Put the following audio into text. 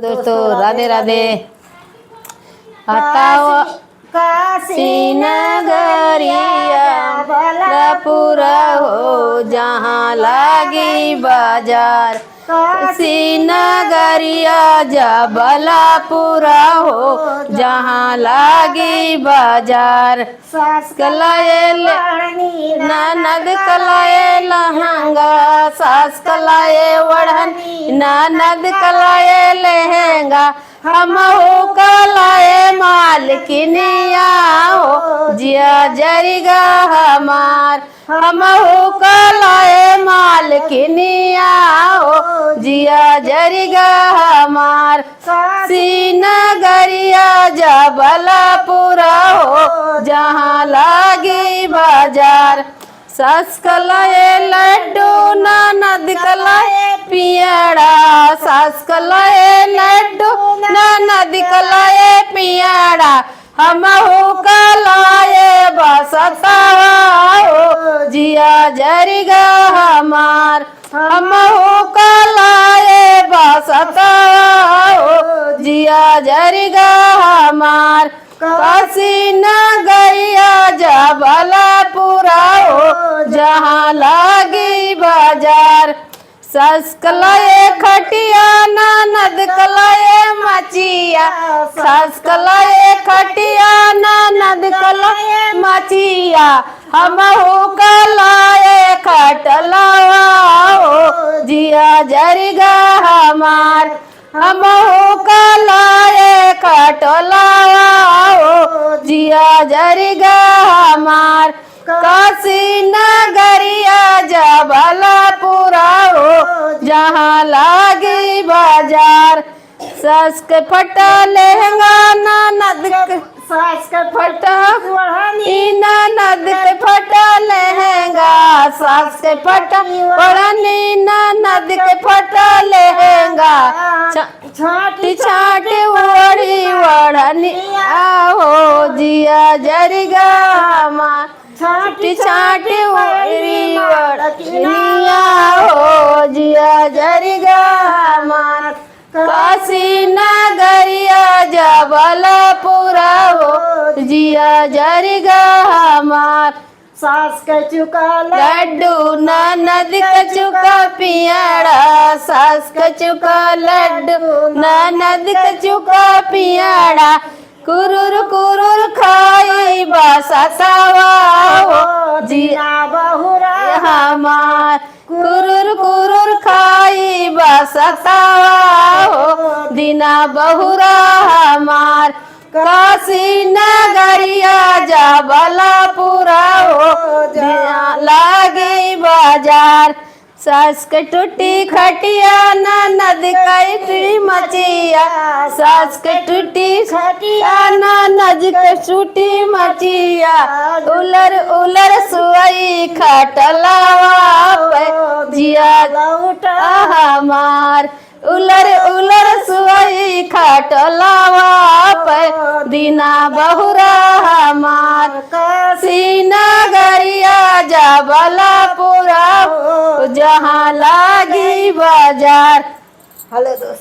दोस्तों राधे राधे। बताओ काशी नगरिया पूरा हो जहाँ लागी बाजार। काशी नगरिया जबला पूरा हो जहाँ लागी बाजार। सास कलाए ननद कलाए लहंगा, सास कलाए वढ़नी ननद कलाए लहंगा। हम हो कलाए मालकिनिया हो जिया जरिगा हमार। हम हो कलाए मालकिनिया हो जिया जरिगा हमार। काशी नगरिया जबला पूरा हो जहाँ लागी बाजार। सास कलाए लड्डू ननद कलाए पियड़ा, सास कलाए लड्डू ननद कलाए पियड़ा। हम हो कलाए बसतावा हो जिया जरिगा हमार। हम हो कलाए बसतावा हो जिया जरिगा हमार। काशी नगरिया जबला पूरा हो जहाँ लागी बाजार। सास कलाए खटिया ननद कलाए मचिया, सास कलाए खटिया ननद कलाए मचिया। हम हो कलाए खटलावा हो जिया जरिगा हमार। हम हो कलाए खटलावा हो जिया जरिगा हमार। काशी नगरिया जबला पूरा हो जहाँ लागी बाजार। सास के फटा लहंगा ननद के, सास के फटा वढ़नी ननद के फटा लहंगा, सास के फटा वढ़नी ननद के फटा लहंगा। छाटी छाटी वड़ी वढ़नी हो जिया जरिगा हमार। छाटी छाटी वड़ी वढ़निया हो जिया जरिगा हमार। काशी नगरिया जबला पूरा हो जिया जरिगा हमार। सास के चुका लड्डू ननद के चुका पियड़ा, सास के चुका लड्डू ननद के चुका पियड़ा। कुरुर कुरुर खाई बसतावा हो जिया बहुरा हमार। कुरुर कुरुर खाई बसतावा हो दिना बहुरा हमार। काशी नगरिया जबला पूरा हो जहाँ लागी बाजार। सास के टूटी खटिया ननद के मचिया, सास के टूटी खटिया ननद के टूटी मचिया। उलर उलर सुई खटलावा पे जिया लौटा हमार। उलर उलर सुई खटलावा पे दिना बहुरा हमार। काशी नगरिया जबला पूरा हो जहाँ लागी बाजार। हेलो दोस्त।